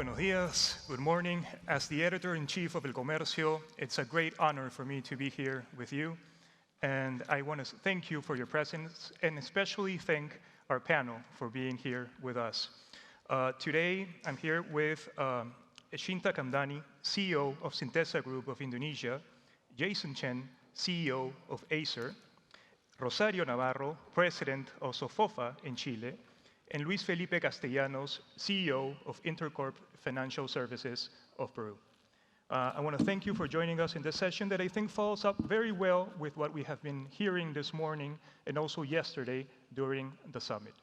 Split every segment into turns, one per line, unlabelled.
buenos días, good morning. As the editor-in-chief of El Comercio, it's a great honor for me to be here with you. And I want to thank you for your presence, and especially thank our panel for being here with us. Today, I'm here with Shinta Kamdani, CEO of Sintesa Group of Indonesia, Chen, CEO of Acer, Rosario Navarro, President of SOFOFA in Chile, and Felipe Castellanos, CEO of Intercorp Financial Services of Peru. I want to thank you for joining us in this session that I think follows up very well with what we have been hearing this morning and also yesterday during the summit.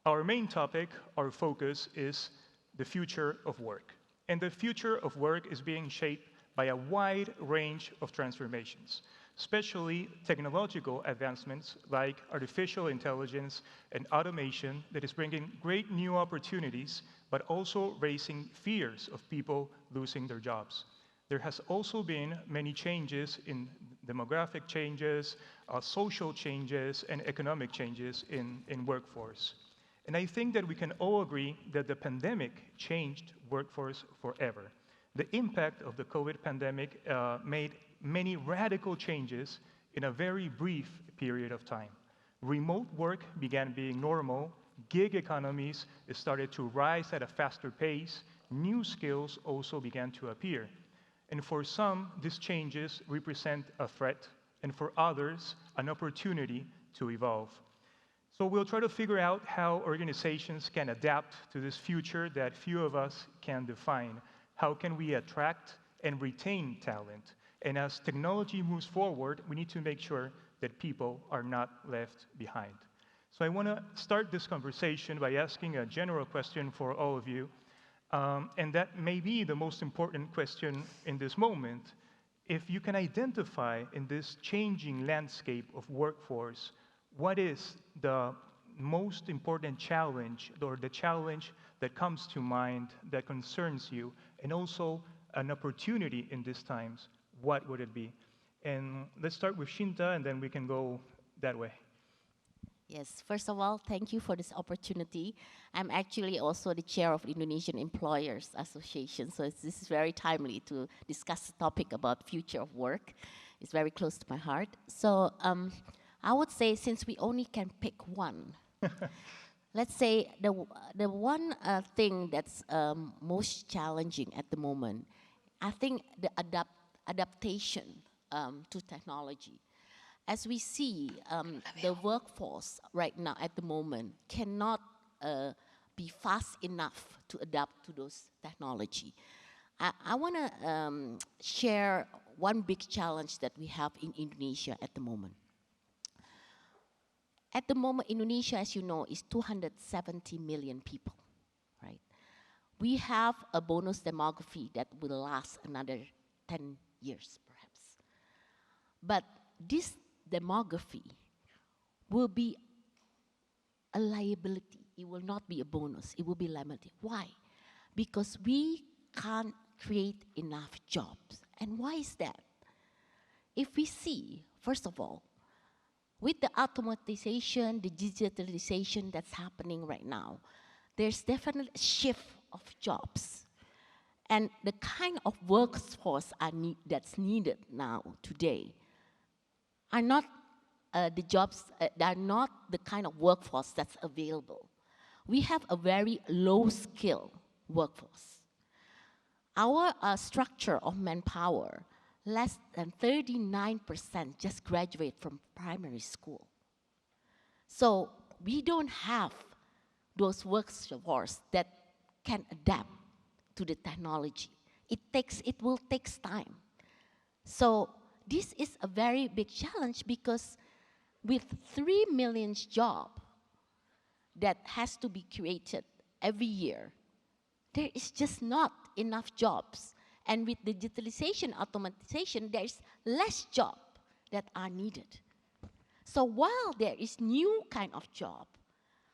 Our main topic, our focus, is the future of work. And the future of work is being shaped by a wide range of transformations, especially technological advancements like artificial intelligence and automation that is bringing great new opportunities, but also raising fears of people losing their jobs. There has also been many changes in demographic changes, social changes, and economic changes in workforce. And I think that we can all agree that the pandemic changed workforce forever. The impact of the COVID pandemic made many radical changes in a very brief period of time. Remote work began being normal, gig economies started to rise at a faster pace, new skills also began to appear. And for some, these changes represent a threat, and for others, an opportunity to evolve. So we'll try to figure out how organizations can adapt to this future that few of us can define. How can we attract and retain talent? And as technology moves forward, we need to make sure that people are not left behind. So I want to start this conversation by asking a general question for all of you. And that may be the most important question in this moment. If you can identify in this changing landscape of workforce, what is the most important challenge or the challenge that comes to mind that concerns you, and also an opportunity in these times, what would it be? And let's start with Shinta, and then we can go that way.
Yes, first of all, thank you for this opportunity. I'm actually also the chair of Indonesian Employers Association, so this is very timely to discuss the topic about future of work. It's very close to my heart. So I would say, since we only can pick one, let's say the one thing that's most challenging at the moment, I think the adaptation to technology. As we see, the workforce right now at the moment cannot be fast enough to adapt to those technology. I want to share one big challenge that we have in Indonesia at the moment. At the moment, Indonesia, as you know, is 270 million people, right? We have a bonus demography that will last another 10 years, perhaps. But this demography will be a liability. It will not be a bonus. It will be liability. Why? Because we can't create enough jobs. And why is that? If we see, first of all, with the automatization, the digitalization that's happening right now, there's definitely a shift of jobs. And the kind of workforce that's needed now, today, are not the jobs, are not the kind of workforce that's available. We have a very low-skill workforce. Our structure of manpower, less than 39% just graduate from primary school. So we don't have those workforce that can adapt to the technology. It will take time. So this is a very big challenge, because with 3 million jobs that has to be created every year, there is just not enough jobs. And with digitalization, automatization, there's less jobs that are needed. So while there is new kind of job,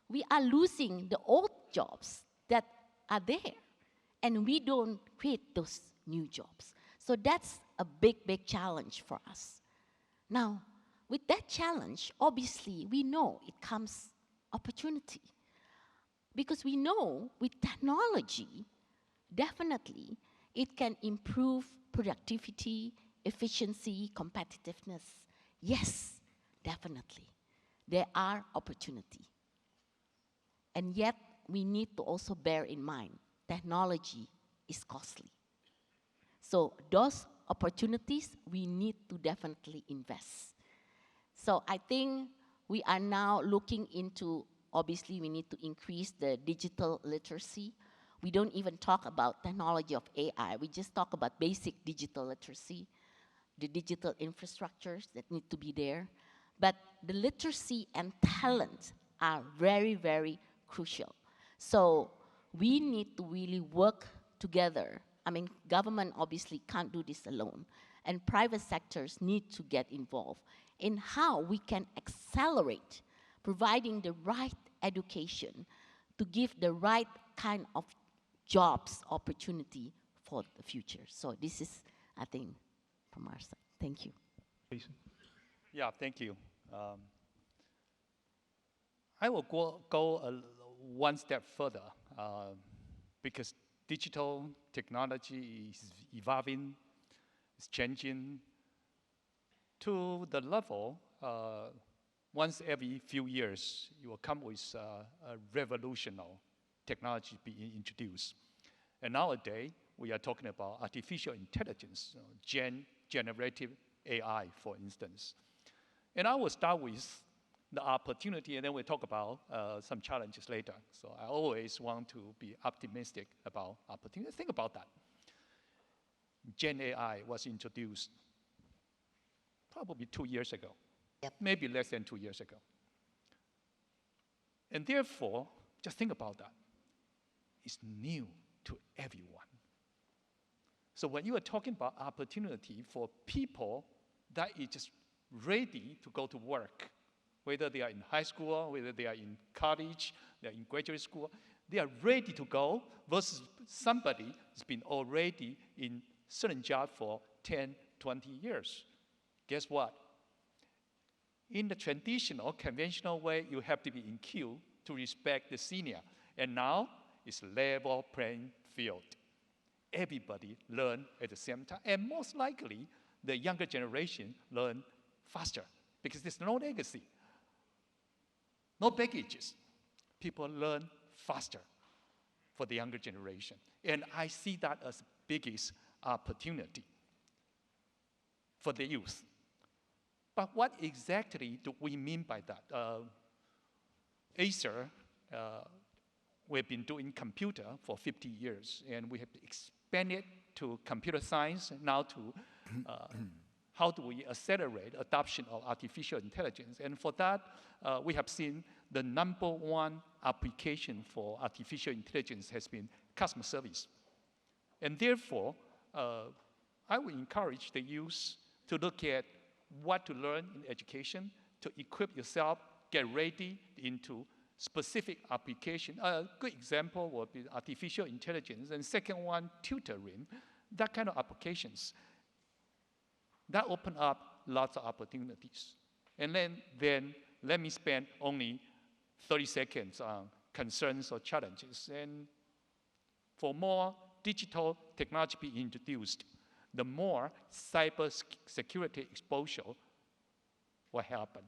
we are losing the old jobs that are there. And we don't create those new jobs. So that's a big, big challenge for us. Now, with that challenge, obviously, we know it comes opportunity. Because we know with technology, definitely it can improve productivity, efficiency, competitiveness. Yes, definitely. There are opportunities. And yet, we need to also bear in mind, technology is costly. So those opportunities, we need to definitely invest. So I think we are now looking into, obviously we need to increase the digital literacy. We don't even talk about technology of AI. We just talk about basic digital literacy, the digital infrastructures that need to be there. But the literacy and talent are very, very crucial. So we need to really work together. I mean, government obviously can't do this alone. And private sectors need to get involved in how we can accelerate providing the right education to give the right kind of jobs opportunity for the future. So this is, I think, from our side. Thank you.
Jason.
Yeah, thank you. I will go one step further because digital technology is evolving, it's changing to the level once every few years it will come with a revolutionary technology being introduced. And nowadays we are talking about artificial intelligence, generative AI, for instance. And I will start with the opportunity, and then we'll talk about some challenges later. So I always want to be optimistic about opportunity. Think about that. Gen AI was introduced probably 2 years ago, maybe less than 2 years ago. And therefore, just think about that. It's new to everyone. So when you are talking about opportunity for people that is just ready to go to work, whether they are in high school, whether they are in college, they are in graduate school, they are ready to go versus somebody who's been already in certain job for 10, 20 years. Guess what? In the traditional, conventional way, you have to be in queue to respect the senior. And now, it's level playing field. Everybody learn at the same time. And most likely, the younger generation learn faster because there's no legacy, no baggages. People learn faster for the younger generation. And I see that as the biggest opportunity for the youth. But what exactly do we mean by that? Acer, we've been doing computer for 50 years, and we have expanded to computer science, now to how do we accelerate adoption of artificial intelligence. And for that, we have seen the #1 application for artificial intelligence has been customer service. And therefore, I would encourage the youth to look at what to learn in education, to equip yourself, get ready into specific application. A good example would be artificial intelligence, and second one, tutoring, that kind of applications. That open up lots of opportunities. And then let me spend only 30 seconds on concerns or challenges. And for more digital technology being introduced, the more cyber security exposure will happen.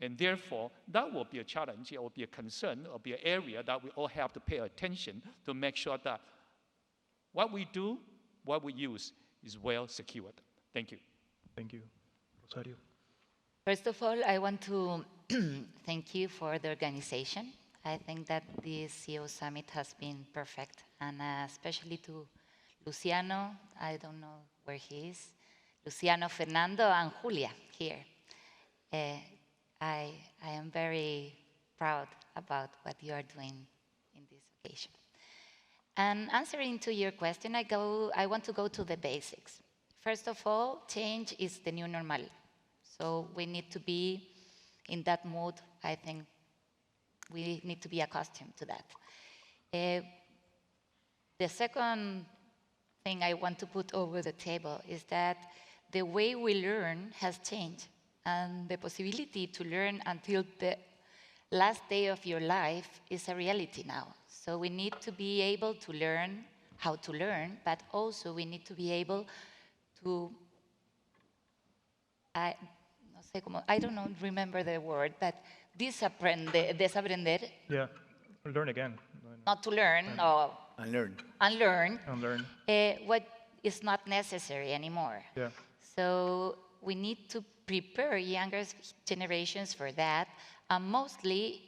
And therefore, that will be a challenge, it will be a concern, it will be an area that we all have to pay attention to make sure that what we do, what we use is well secured. Thank you.
Thank you. Rosario.
First of all, I want to thank you for the organization. I think that this CEO Summit has been perfect, and especially to Luciano, I don't know where he is, Luciano, Fernando, and Julia here. I am very proud about what you are doing in this occasion. And answering to your question, I want to go to the basics. First of all, change is the new normal. So we need to be in that mood. I think we need to be accustomed to that. The second thing I want to put over the table is that the way we learn has changed, and the possibility to learn until the last day of your life is a reality now. So we need to be able to learn how to learn, but also we need to be able to, no sé cómo, I don't know, remember the word, but desaprender,
Yeah, learn again.
not to learn or
Unlearn.
unlearn
Unlearn.
what is not necessary anymore.
Yeah.
So we need to prepare younger generations for that, and mostly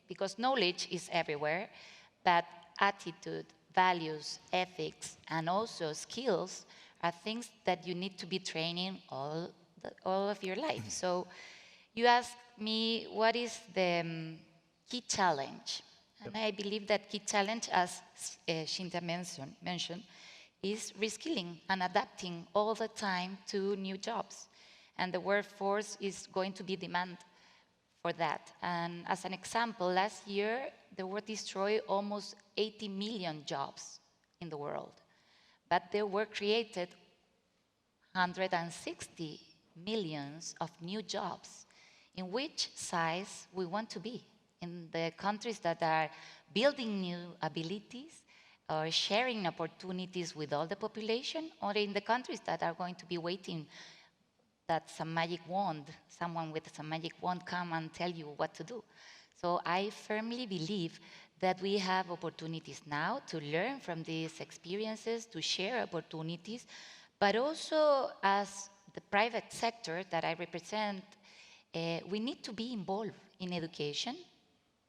because knowledge is everywhere, but attitude, values, ethics, and also skills are things that you need to be training all of your life. So you asked me, what is the key challenge? And I believe that key challenge, as Shinta mentioned, is reskilling and adapting all the time to new jobs. And the workforce is going to be demand for that. And as an example, last year, there were destroyed almost 80 million jobs in the world. But there were created 160 millions of new jobs. In which size we want to be? In the countries that are building new abilities or sharing opportunities with all the population, or in the countries that are going to be waiting that some magic wand, someone with some magic wand come and tell you what to do. So I firmly believe that we have opportunities now to learn from these experiences, to share opportunities, but also as the private sector that I represent, we need to be involved in education,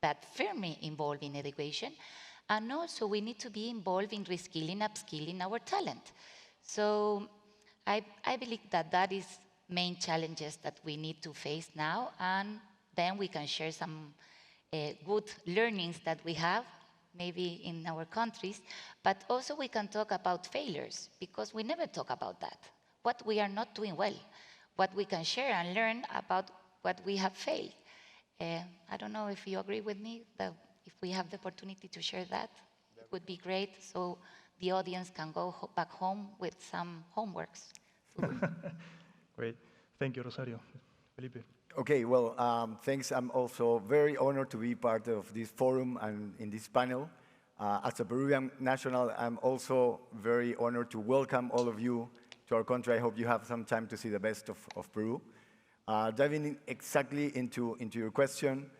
but firmly involved in education, and also we need to be involved in reskilling, upskilling our talent. So I believe that that is main challenges that we need to face now, and then we can share some good learnings that we have, maybe in our countries, but also we can talk about failures, because we never talk about that. What we are not doing well, what we can share and learn about what we have failed. I don't know if you agree with me, that if we have the opportunity to share that, it would be great, so the audience can go back home with some homeworks.
Great. Thank you, Rosario. Felipe.
Okay, well, thanks. I'm also very honored to be part of this forum and in this panel. As a Peruvian national, I'm also very honored to welcome all of you to our country. I hope you have some time to see the best of Peru. Diving exactly into your question,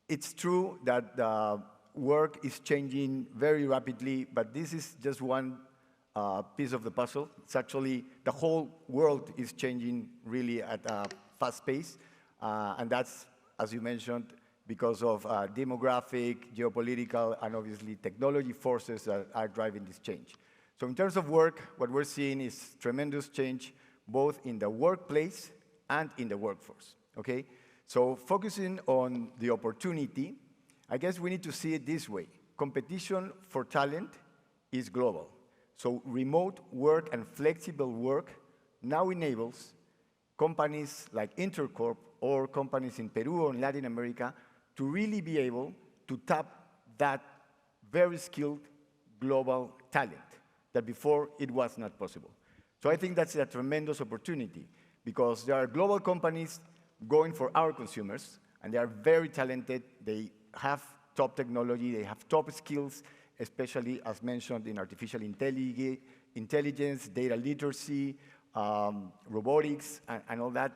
it's true that work is changing very rapidly, but this is just one piece of the puzzle. It's actually the whole world is changing really at a fast pace, and that's, as you mentioned, because of demographic, geopolitical, and obviously technology forces that are driving this change. So in terms of work, what we're seeing is tremendous change both in the workplace and in the workforce, okay? So focusing on the opportunity, I guess we need to see it this way. Competition for talent is global. So remote work and flexible work now enables companies like Intercorp or companies in Peru or in Latin America to really be able to tap that very skilled global talent that before it was not possible. So I think that's a tremendous opportunity because there are global companies going for our consumers, and they are very talented. They have top technology, they have top skills, especially as mentioned in artificial intelligence, data literacy, robotics, and all that,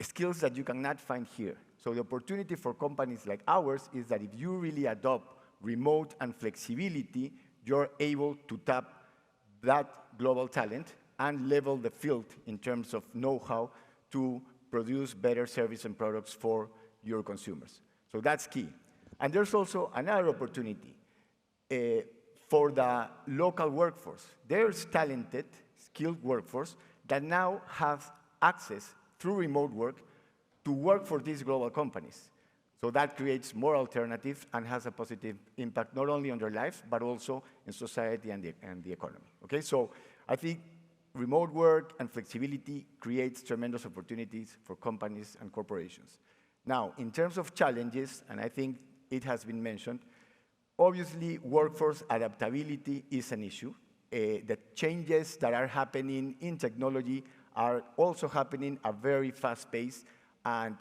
skills that you cannot find here. So the opportunity for companies like ours is that if you really adopt remote and flexibility, you're able to tap that global talent and level the field in terms of know-how to produce better service and products for your consumers. So that's key. And there's also another opportunity for the local workforce. There's talented, skilled workforce that now have access through remote work to work for these global companies. So that creates more alternatives and has a positive impact not only on their lives, but also in society and the economy. Okay, so I think remote work and flexibility creates tremendous opportunities for companies and corporations. Now, in terms of challenges, and I think it has been mentioned, obviously workforce adaptability is an issue. The changes that are happening in technology are also happening at a very fast pace, and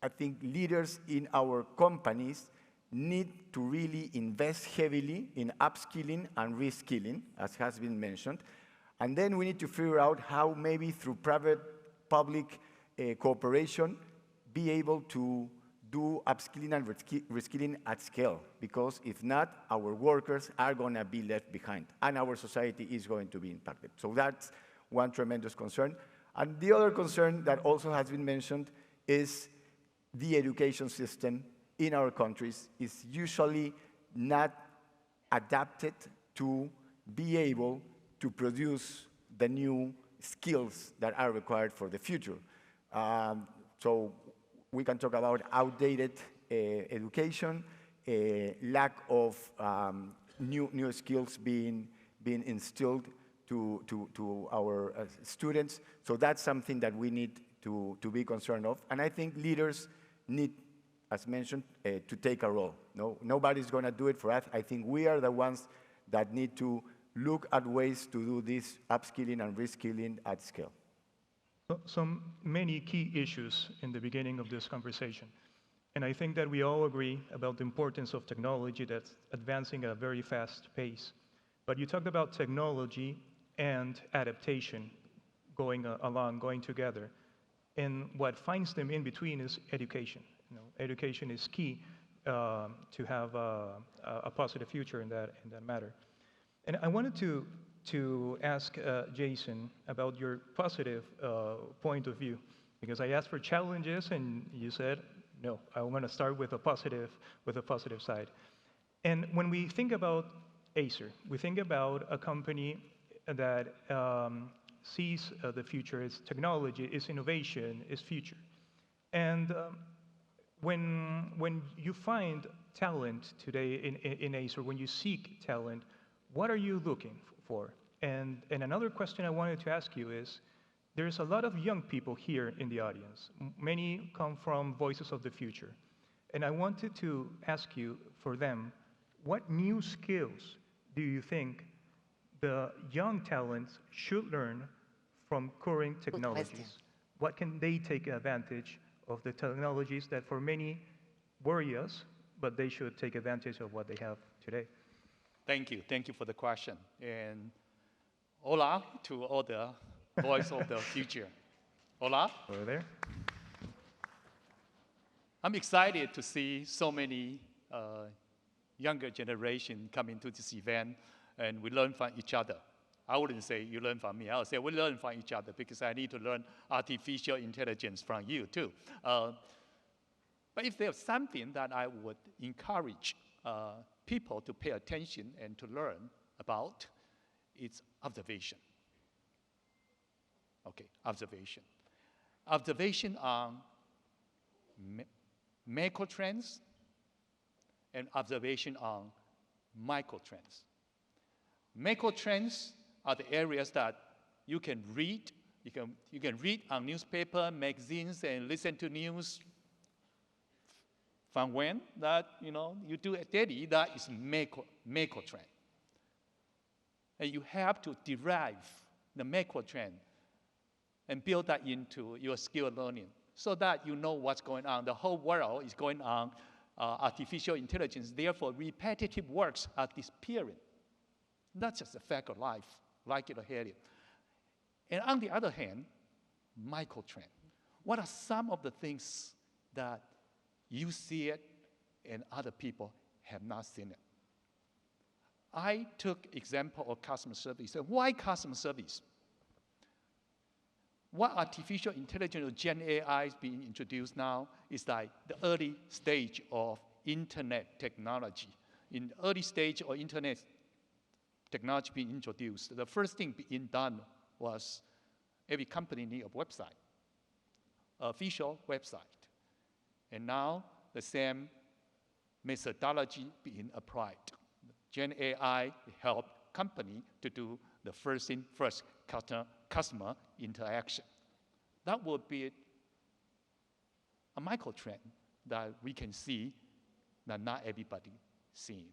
I think leaders in our companies need to really invest heavily in upskilling and reskilling, as has been mentioned. And then we need to figure out how maybe through private-public cooperation, be able to do upskilling and reskilling at scale, because if not, our workers are going to be left behind, and our society is going to be impacted. So that's one tremendous concern. And the other concern that also has been mentioned is the education system in our countries is usually not adapted to be able to produce the new skills that are required for the future. So we can talk about outdated education, lack of new skills being instilled to our students. So that's something that we need to be concerned of. And I think leaders need, as mentioned, to take a role. Nobody's going to do it for us. I think we are the ones that need to look at ways to do this upskilling and reskilling at scale.
So many key issues in the beginning of this conversation. And I think that we all agree about the importance of technology that's advancing at a very fast pace. But you talked about technology and adaptation going together. And what finds them in between is education. Education is key to have a positive future in that matter. And I wanted to ask Jason about your positive point of view, because I asked for challenges and you said, no, I want to start with a positive side. And when we think about Acer, we think about a company that sees the future as technology, is innovation, is future. And when you find talent today in Acer, when you seek talent, what are you looking for? And another question I wanted to ask you is, there's a lot of young people here in the audience. Many come from Voices of the Future. And I wanted to ask you, for them, what new skills do you think the young talents should learn from current technologies? What can they take advantage of the technologies that for many worry us, but they should take advantage of what they have today?
Thank you for the question. And hola to all the Voice of the Future. Hola.
Over there.
I'm excited to see so many younger generation coming to this event, and we learn from each other. I wouldn't say you learn from me. I would say we learn from each other, because I need to learn artificial intelligence from you too. But if there's something that I would encourage people to pay attention and to learn about, it's observation. Okay, observation. Observation on macro trends and observation on micro trends. Macro trends are the areas that you can read. You can read on newspaper, magazines, and listen to news. From when that you do it daily, that is macro trend. And you have to derive the macro trend and build that into your skill learning, so that you know what's going on. The whole world is going on artificial intelligence. Therefore, repetitive works are disappearing. That's just a fact of life, like it or hate it. And on the other hand, micro trend. What are some of the things that you see it and other people have not seen it? I took example of customer service. And why customer service? What artificial intelligence or Gen AI is being introduced now is like the early stage of internet technology. In the early stage of internet technology being introduced, the first thing being done was every company need a website, official website. And now the same methodology being applied. Gen AI help company to do the first customer interaction. That will be a micro trend that we can see that not everybody seeing.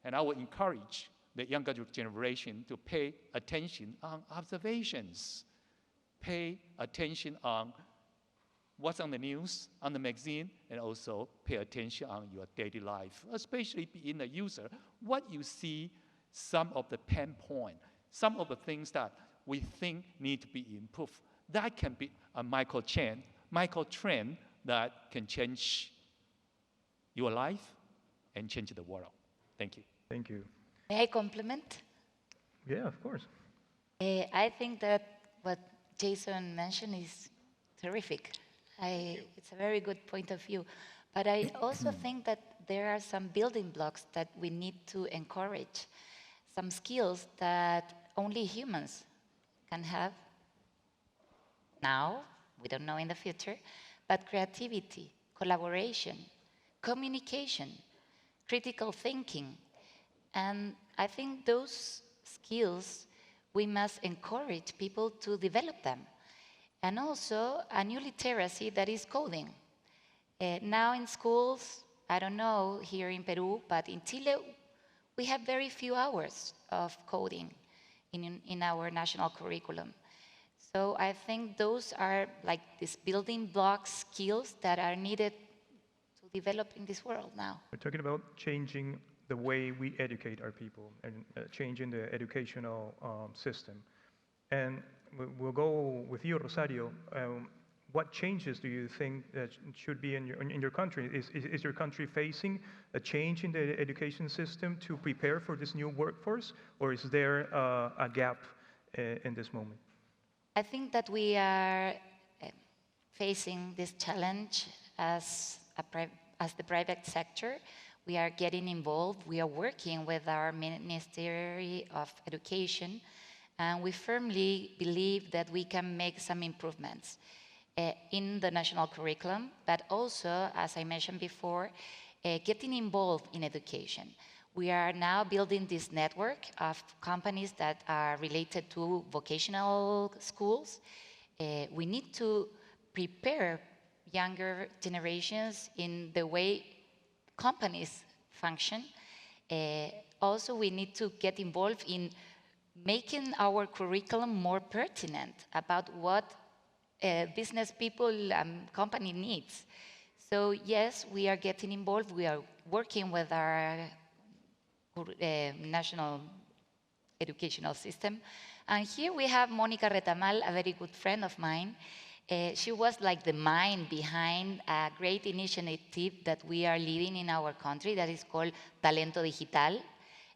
And I would encourage the younger generation to pay attention on observations, pay attention on what's on the news, on the magazine, and also pay attention on your daily life, especially being a user, what you see, some of the pain point, some of the things that we think need to be improved. That can be a micro trend that can change your life and change the world. Thank you.
Thank you.
May I compliment?
Yeah, of course.
I think that what Jason mentioned is terrific. It's a very good point of view. But I also think that there are some building blocks that we need to encourage, some skills that only humans can have now, we don't know in the future, but creativity, collaboration, communication, critical thinking. And I think those skills, we must encourage people to develop them. And also a new literacy that is coding. Now in schools, I don't know here in Peru, but in Chile, we have very few hours of coding in our national curriculum. So I think those are like these building block skills that are needed to develop in this world now.
We're talking about changing the way we educate our people and changing the educational system. And we'll go with you, Rosario. What changes do you think that should be in your country? Is your country facing a change in the education system to prepare for this new workforce, or is there a gap in this moment?
I think that we are facing this challenge as the private sector. We are getting involved. We are working with our Ministry of Education, and we firmly believe that we can make some improvements in the national curriculum, but also, as I mentioned before, getting involved in education. We are now building this network of companies that are related to vocational schools. We need to prepare younger generations in the way companies function. Also, we need to get involved in making our curriculum more pertinent about what business people company needs. So yes, we are getting involved. We are working with our national educational system. And here we have Mónica Retamal, a very good friend of mine. She was like the mind behind a great initiative that we are leading in our country that is called Talento Digital,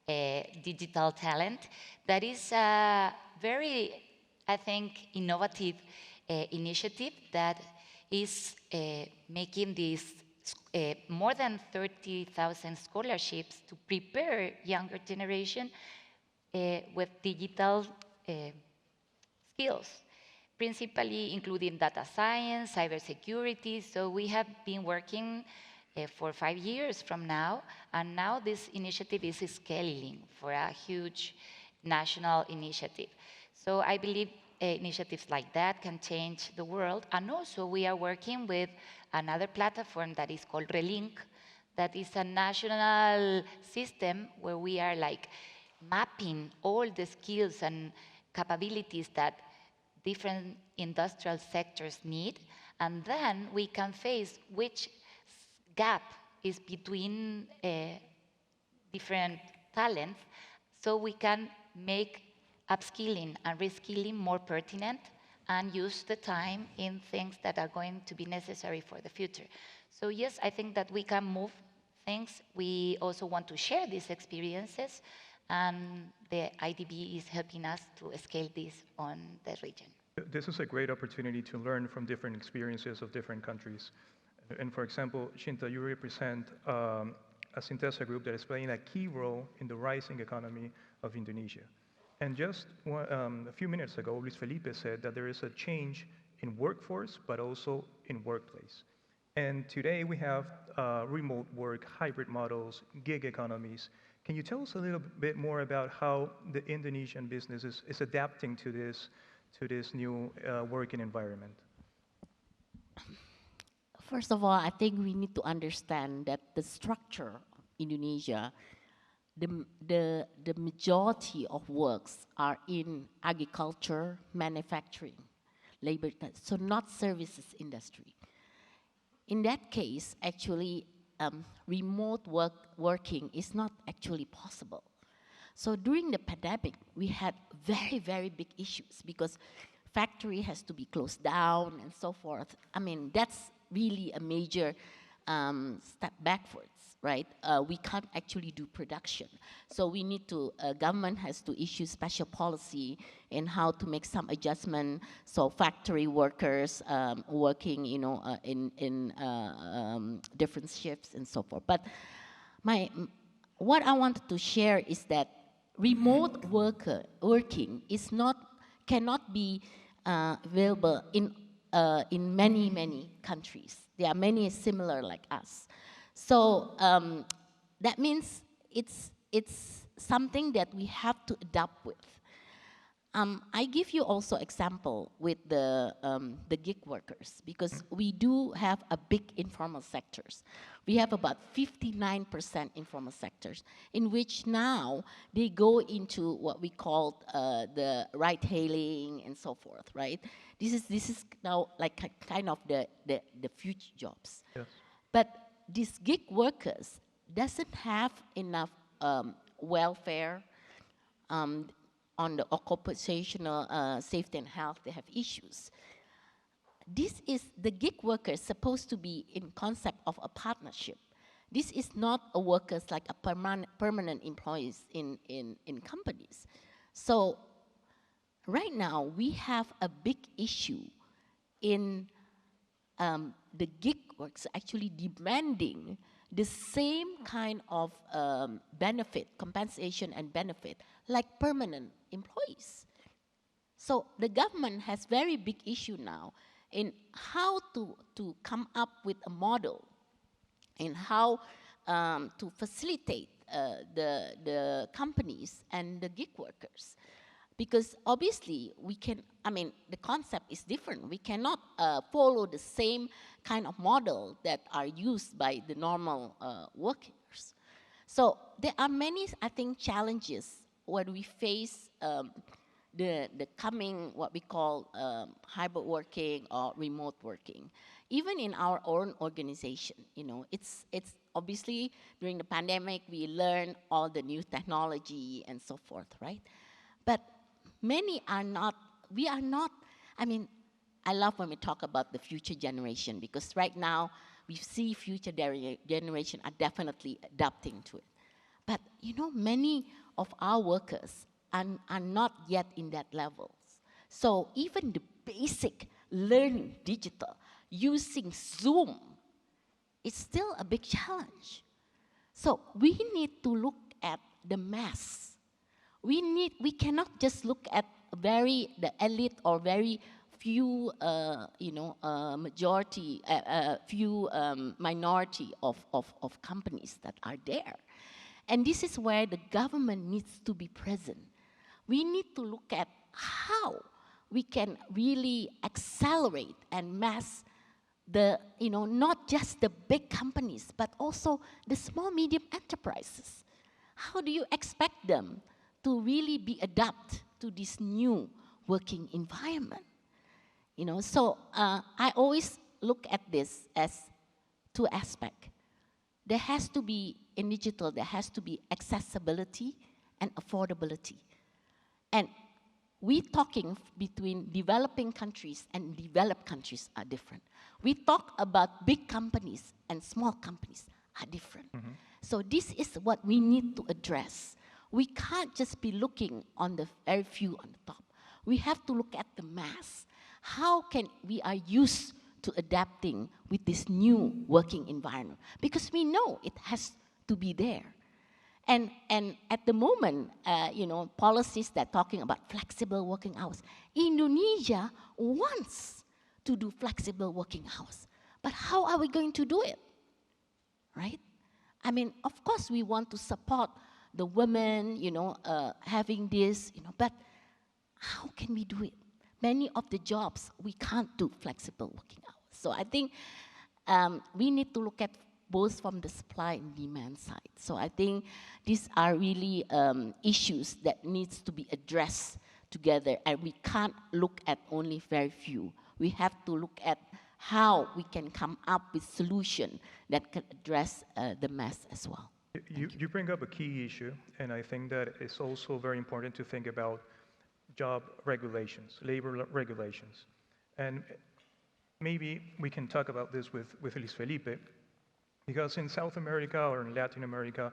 digital talent. That is a very, I think, innovative initiative that is making these more than 30,000 scholarships to prepare younger generation with digital skills, principally including data science, cybersecurity. So we have been working for 5 years from now, and now this initiative is scaling for a huge national initiative. So I believe initiatives like that can change the world. And also we are working with another platform that is called Relink, that is a national system where we are like mapping all the skills and capabilities that different industrial sectors need, and then we can face which gap is between different talents, so we can make upskilling and reskilling more pertinent and use the time in things that are going to be necessary for the future. So yes, I think that we can move things. We also want to share these experiences, and the IDB is helping us to scale this on the region.
This is a great opportunity to learn from different experiences of different countries. And for example, Shinta, you represent a Sintesa group that is playing a key role in the rising economy of Indonesia. And just a few minutes ago, Luis Felipe said that there is a change in workforce, but also in workplace. And today we have remote work, hybrid models, gig economies. Can you tell us a little bit more about how the Indonesian business is adapting to this new working environment?
First of all, I think we need to understand that the structure of Indonesia, the majority of works are in agriculture, manufacturing, labor, so not services industry. in that case, actually, remote working is not actually possible. So during the pandemic, we had very, very big issues because factory has to be closed down and so forth. I mean, that's really a major step backwards, right? We can't actually do production. So we need to, government has to issue special policy in how to make some adjustment. So factory workers working, you know, in different shifts and so forth. But what I wanted to share is that remote working is cannot be available in many, many countries. There are many similar like us. So that means it's something that we have to adapt with. I give you also example with the gig workers, because we do have a big informal sectors. We have about 59% informal sectors, in which now they go into what we call the ride-hailing and so forth, right? This is now like kind of the future jobs.
Yes.
But these gig workers doesn't have enough welfare, on the occupational safety and health, they have issues. This is the gig workers supposed to be in concept of a partnership. This is not a workers like a permanent employees in companies. So right now we have a big issue in the gig workers actually demanding the same kind of benefit, compensation and benefit like permanent employees. So the government has very big issue now in how to come up with a model in how to facilitate the companies and the gig workers. Because obviously we can, I mean, the concept is different. We cannot follow the same kind of model that are used by the normal workers. So there are many, I think, challenges when we face the coming, what we call hybrid working or remote working. Even in our own organization, you know, it's obviously during the pandemic, we learned all the new technology and so forth, right? But many are not, we are not, I mean, I love when we talk about the future generation, because right now we see future generation are definitely adapting to it. But you know, many of our workers are not yet in that levels. So even the basic learning digital, using Zoom, it's still a big challenge. So we need to look at the mass. We cannot just look at the elite or very few, majority, few minority of companies that are there. And this is where the government needs to be present. We need to look at how we can really accelerate and mass the, not just the big companies, but also the small, medium enterprises. How do you expect them to really be adapt to this new working environment? So I always look at this as two aspects. There has to be, in digital, there has to be accessibility and affordability. And we talking between developing countries and developed countries are different. We talk about big companies and small companies are different. Mm-hmm. So this is what we need to address. We can't just be looking on the very few on the top. We have to look at the mass. How can we are used to adapting with this new working environment? Because we know it has to be there. And at the moment, policies that are talking about flexible working hours. Indonesia wants to do flexible working hours. But how are we going to do it? Right? I mean, of course we want to support the women, having this, but how can we do it? Many of the jobs, we can't do flexible working hours. So I think we need to look at both from the supply and demand side. So I think these are really issues that needs to be addressed together, and we can't look at only very few. We have to look at how we can come up with solution that can address the mess as well.
You bring up a key issue, and I think that it's also very important to think about job regulations, labor regulations. And maybe we can talk about this with Luis Felipe, because in South America or in Latin America,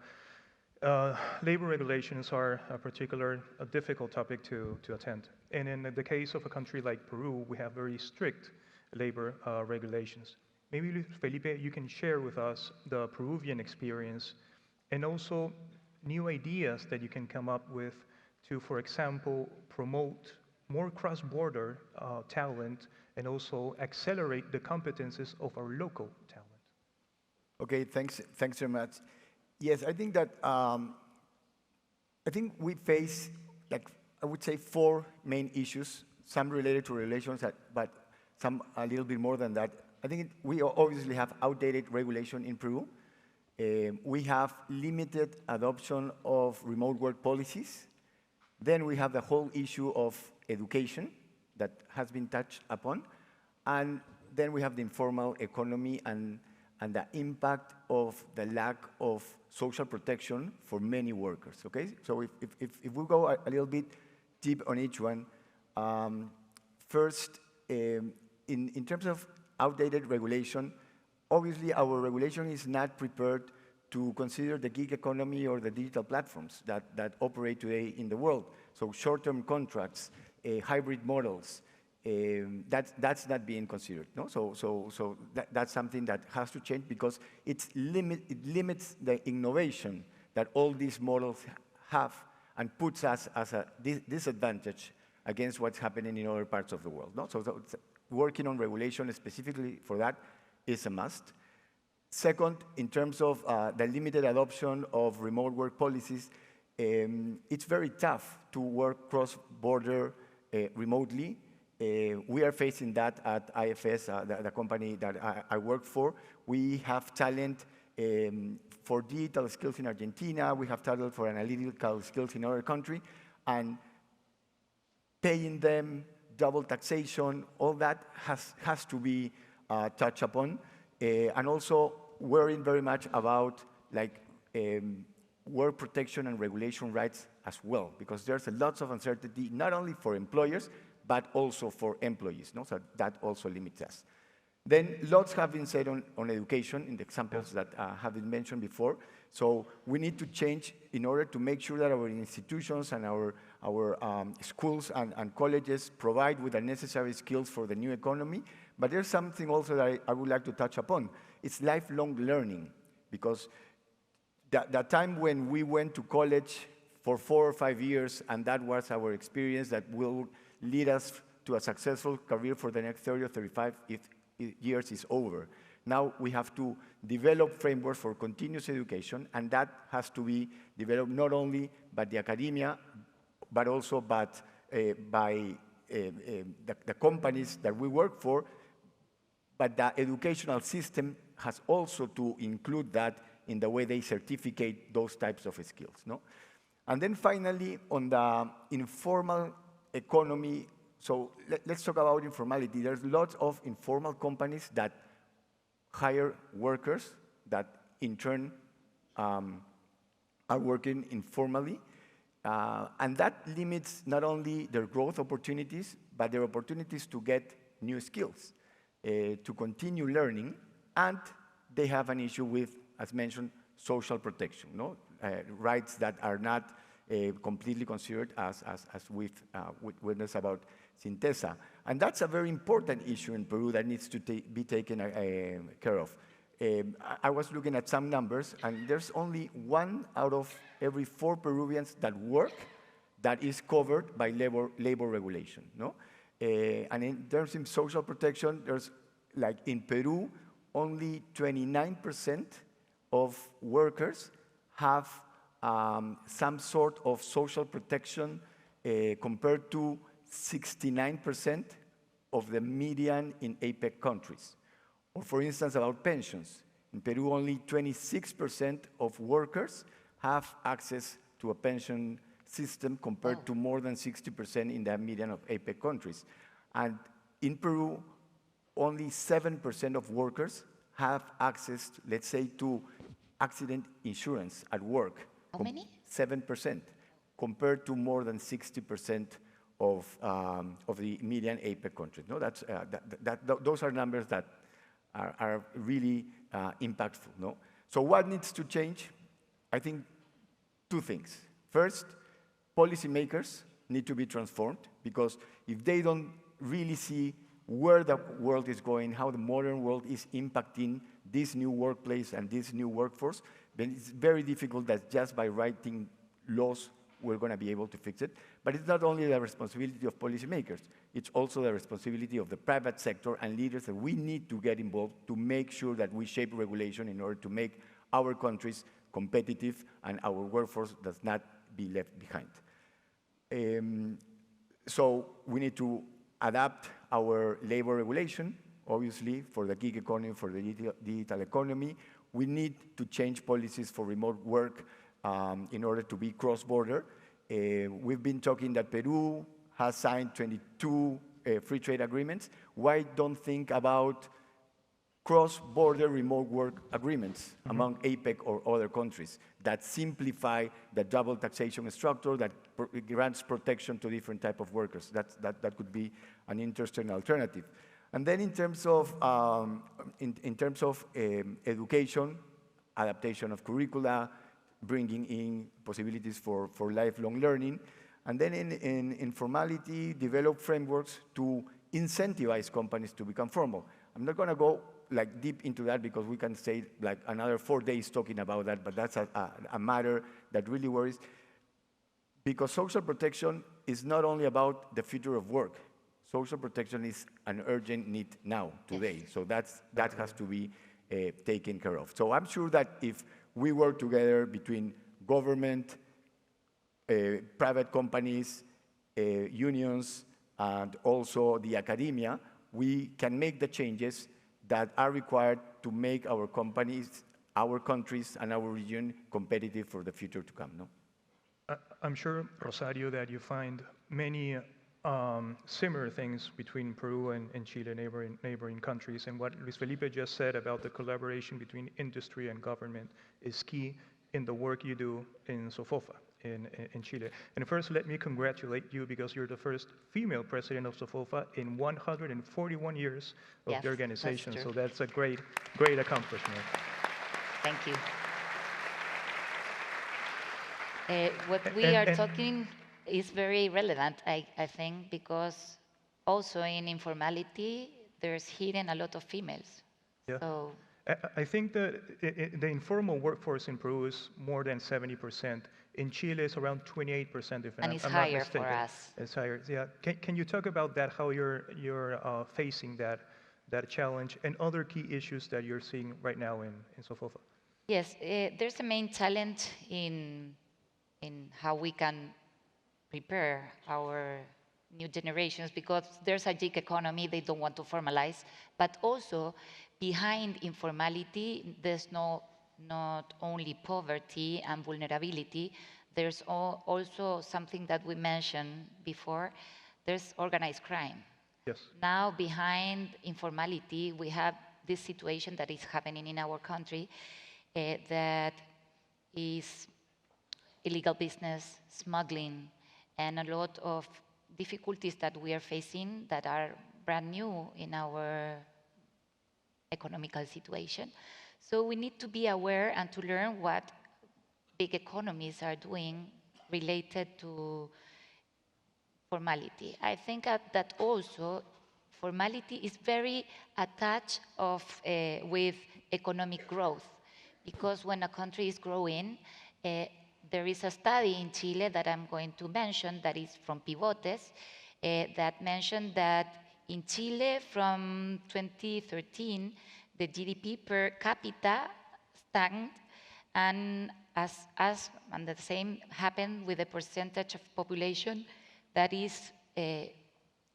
labor regulations are a difficult topic to attend. And in the case of a country like Peru, we have very strict labor regulations. Maybe, Luis Felipe, you can share with us the Peruvian experience and also new ideas that you can come up with to, for example, promote more cross-border talent and also accelerate the competences of our local talent.
Okay, thanks very much. Yes, I think that we face, like, I would say 4 main issues, some related to relations, but some a little bit more than that. I think we obviously have outdated regulation in Peru. We have limited adoption of remote work policies. Then we have the whole issue of education that has been touched upon. And then we have the informal economy and the impact of the lack of social protection for many workers, okay? So if we go a little bit deep on each one, first, in terms of outdated regulation, obviously our regulation is not prepared to consider the gig economy or the digital platforms that operate today in the world. So short-term contracts, hybrid models, that's not being considered, no? So that's something that has to change because it limits the innovation that all these models have and puts us as a disadvantage against what's happening in other parts of the world, no? So working on regulation specifically for that is a must. Second, in terms of the limited adoption of remote work policies, it's very tough to work cross-border remotely. We are facing that at IFS, the company that I work for. We have talent for digital skills in Argentina. We have talent for analytical skills in other countries. And paying them, double taxation, all that has to be touched upon. And also worrying very much about work protection and regulation rights as well, because there's a lot of uncertainty, not only for employers, but also for employees, no? So that also limits us. Then lots have been said on education in the examples that have been mentioned before. So we need to change in order to make sure that our institutions and our schools and colleges provide with the necessary skills for the new economy. But there's something also that I would like to touch upon. It's lifelong learning, because the time when we went to college for 4 or 5 years, and that was our experience that will lead us to a successful career for the next 30 or 35 years is over. Now we have to develop frameworks for continuous education, and that has to be developed not only by the academia, but also by the companies that we work for. But the educational system has also to include that in the way they certificate those types of skills, no? And then finally, on the informal economy, so let's talk about informality. There's lots of informal companies that hire workers that in turn are working informally. And that limits not only their growth opportunities, but their opportunities to get new skills, to continue learning, and they have an issue with, as mentioned, social protection, no? Rights that are not completely considered as we've witnessed about Sintesa. And that's a very important issue in Peru that needs to be taken care of. I was looking at some numbers, and there's only 1 out of every 4 Peruvians that work that is covered by labor regulation, no? And in terms of social protection, there's, like in Peru, only 29% of workers have some sort of social protection compared to 69% of the median in APEC countries. Or for instance, about pensions. In Peru, only 26% of workers have access to a pension system compared to more than 60% in the median of APEC countries. And in Peru, only 7% of workers have access, let's say, to accident insurance at work.
How many?
7%, compared to more than 60% of the median APEC countries. No, those are numbers that are really impactful. No? So what needs to change? I think two things. First, policymakers need to be transformed, because if they don't really see where the world is going, how the modern world is impacting this new workplace and this new workforce, then it's very difficult that just by writing laws we're going to be able to fix it. But it's not only the responsibility of policymakers, it's also the responsibility of the private sector and leaders that we need to get involved to make sure that we shape regulation in order to make our countries competitive and our workforce does not be left behind. So we need to adapt our labor regulation, obviously, for the gig economy, for the digital economy. We need to change policies for remote work in order to be cross-border. We've been talking that Peru has signed 22 free trade agreements. Why don't think about cross-border remote work agreements among APEC or other countries that simplify the double taxation structure, that grants protection to different types of workers? That could be an interesting alternative. And then in terms of, education, adaptation of curricula, bringing in possibilities for lifelong learning, and then in informality, develop frameworks to incentivize companies to become formal. I'm not going to go deep into that because we can stay another 4 days talking about that, but that's a matter that really worries, because social protection is not only about the future of work. Social protection is an urgent need now, today. Yes. So that has to be taken care of. So I'm sure that if we work together between government, private companies, unions, and also the academia, we can make the changes that are required to make our companies, our countries, and our region competitive for the future to come. No?
I'm sure, Rosario, that you find many similar things between Peru and Chile, neighboring countries. And what Luis Felipe just said about the collaboration between industry and government is key in the work you do in SOFOFA in Chile. And first, let me congratulate you, because you're the first female president of SOFOFA in 141 years of the organization.
That's true.
So that's a great accomplishment.
Thank you. What we are talking is very relevant, I think, because also in informality, there's hidden a lot of females.
Yeah.
So
I think that the informal workforce in Peru is more than 70%. In Chile, it's around 28%, if I'm not
higher
mistaken.
For us.
It's higher, yeah. Can you talk about that, how you're facing that challenge and other key issues that you're seeing right now in SOFOFA?
Yes, there's a main challenge in how we can prepare our new generations, because there's a gig economy, they don't want to formalize, but also behind informality, there's not only poverty and vulnerability, there's also something that we mentioned before, there's organized crime.
Yes.
Now behind informality, we have this situation that is happening in our country that is illegal business, smuggling, and a lot of difficulties that we are facing that are brand new in our economical situation. So we need to be aware and to learn what big economies are doing related to formality. I think that also formality is very attached with economic growth, because when a country is growing, there is a study in Chile that I'm going to mention that is from Pivotes that mentioned that in Chile from 2013, the GDP per capita stagnant, and and the same happened with the percentage of population that is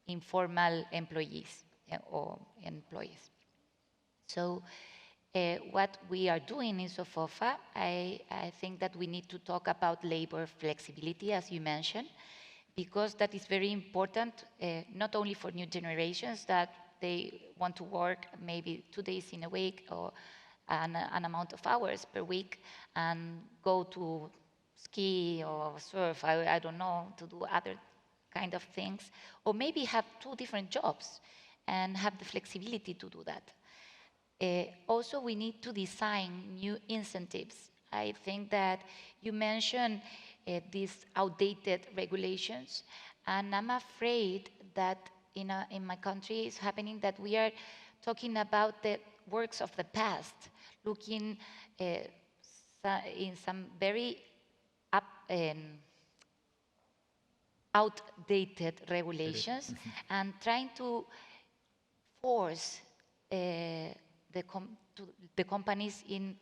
informal employees or employees. So what we are doing in SOFOFA, I think that we need to talk about labor flexibility, as you mentioned, because that is very important, not only for new generations, that they want to work maybe 2 days in a week or an amount of hours per week and go to ski or surf, I don't know, to do other kind of things, or maybe have 2 different jobs and have the flexibility to do that. Also, we need to design new incentives. I think that you mentioned these outdated regulations, and I'm afraid that in my country it's happening that we are talking about the works of the past, looking in some very outdated regulations and trying to force the companies in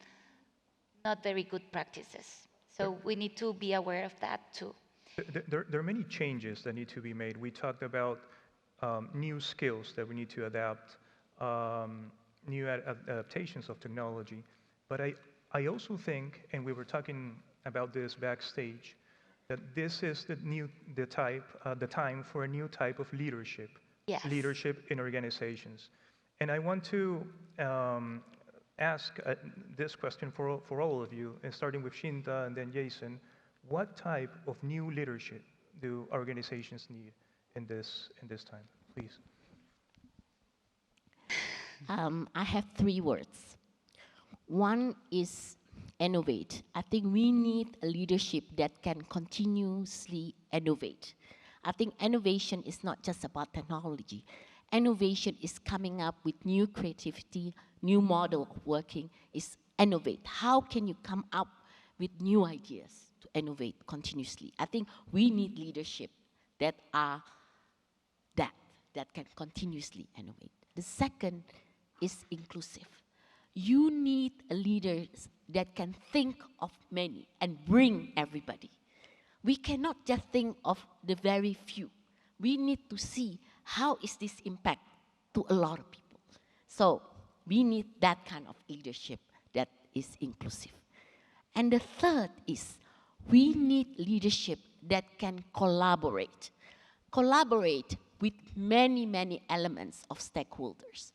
not very good practices. So we need to be aware of that too.
There are many changes that need to be made. We talked about new skills that we need to adapt, new adaptations of technology. But I also think, and we were talking about this backstage, that this is the time for a new type of leadership.
Yes.
Leadership in organizations. And I want to ask this question for all of you, and starting with Shinta and then Jason. What type of new leadership do organizations need in this time? Please.
I have 3 words. One is innovate. I think we need a leadership that can continuously innovate. I think innovation is not just about technology. Innovation is coming up with new creativity, new model of working, is innovate. How can you come up with new ideas to innovate continuously? I think we need leadership that can continuously innovate. The second is inclusive. You need a leader that can think of many and bring everybody. We cannot just think of the very few. We need to see how is this impact to a lot of people. So we need that kind of leadership that is inclusive. And the third is we need leadership that can collaborate. Collaborate with many, many elements of stakeholders.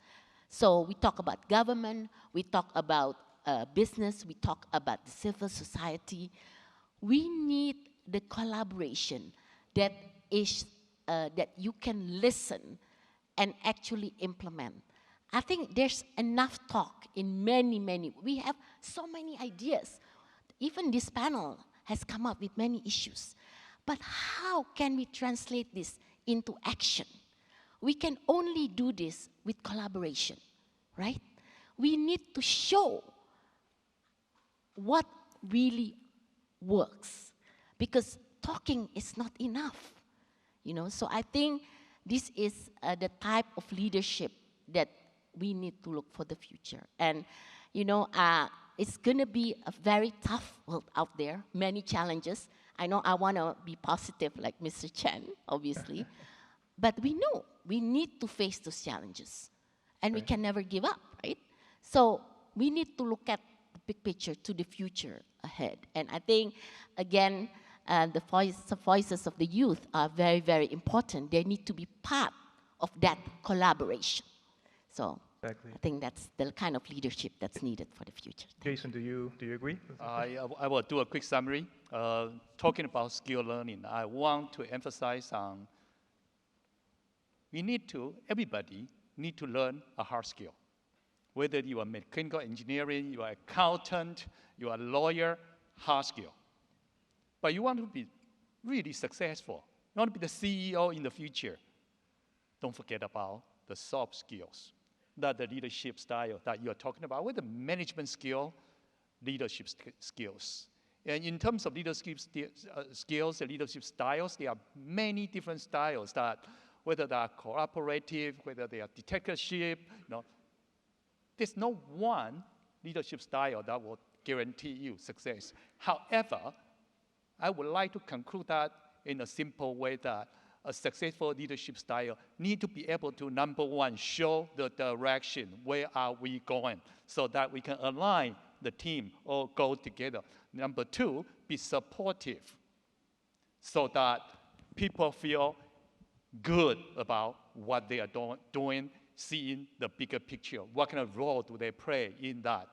So we talk about government, we talk about business, we talk about the civil society. We need the collaboration that is that you can listen and actually implement. I think there's enough talk in many, we have so many ideas. Even this panel has come up with many issues. But how can we translate this into action? We can only do this with collaboration, right? We need to show what really works, because talking is not enough, you know. So I think this is the type of leadership that we need to look for the future. And, you know, it's going to be a very tough world out there, many challenges. I know I want to be positive like Mr. Chen, obviously, but we know we need to face those challenges, and we can never give up, right? So we need to look at the big picture to the future ahead. And I think, again, the voices of the youth are very, very important. They need to be part of that collaboration. So exactly. I think that's the kind of leadership that's needed for the future.
Jason, do you agree?
I will do a quick summary. Talking about skill learning, I want to emphasize on everybody need to learn a hard skill. Whether you are mechanical engineering, you are accountant, you are a lawyer, hard skill. But you want to be really successful. You want to be the CEO in the future. Don't forget about the soft skills, that the leadership style that you're talking about, with the management skill, leadership skills. And in terms of leadership skills and leadership styles, there are many different styles that, whether they are cooperative, whether they are dictatorship, there's no one leadership style that will guarantee you success. However, I would like to conclude that in a simple way, that a successful leadership style need to be able to, number one, show the direction, where are we going, so that we can align the team or go together. Number two, be supportive, so that people feel good about what they are doing, seeing the bigger picture. What kind of role do they play in that?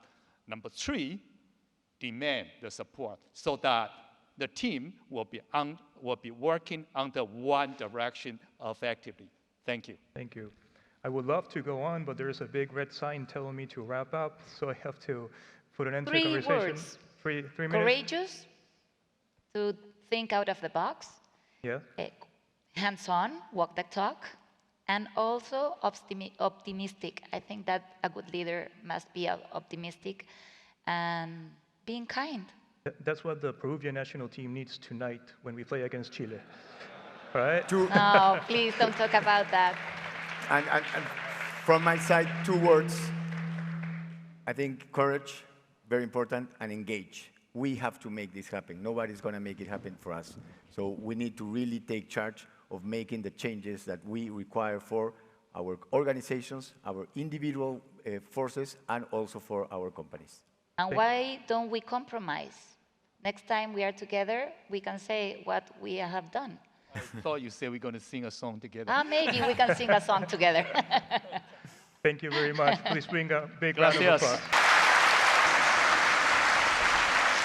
Number 3, demand the support so that the team will be working under one direction effectively. Thank you.
Thank you. I would love to go on, but there's a big red sign telling me to wrap up, so I have to put an end to the
3
conversation.
words.
3 minutes?
Courageous, to think out of the box.
Yeah.
Hands-on, walk the talk, and also optimistic. I think that a good leader must be optimistic and being kind.
That's what the Peruvian national team needs tonight when we play against Chile. All right?
No, please don't talk about that.
And from my side, 2 words. I think courage, very important, and engage. We have to make this happen. Nobody's going to make it happen for us. So we need to really take charge of making the changes that we require for our organizations, our individual forces, and also for our companies.
And why don't we compromise? Next time we are together, we can say what we have done.
I thought you said we're going to sing a song together.
Maybe we can sing a song together.
Thank you very much. Please bring a big round of
Gracias.
applause.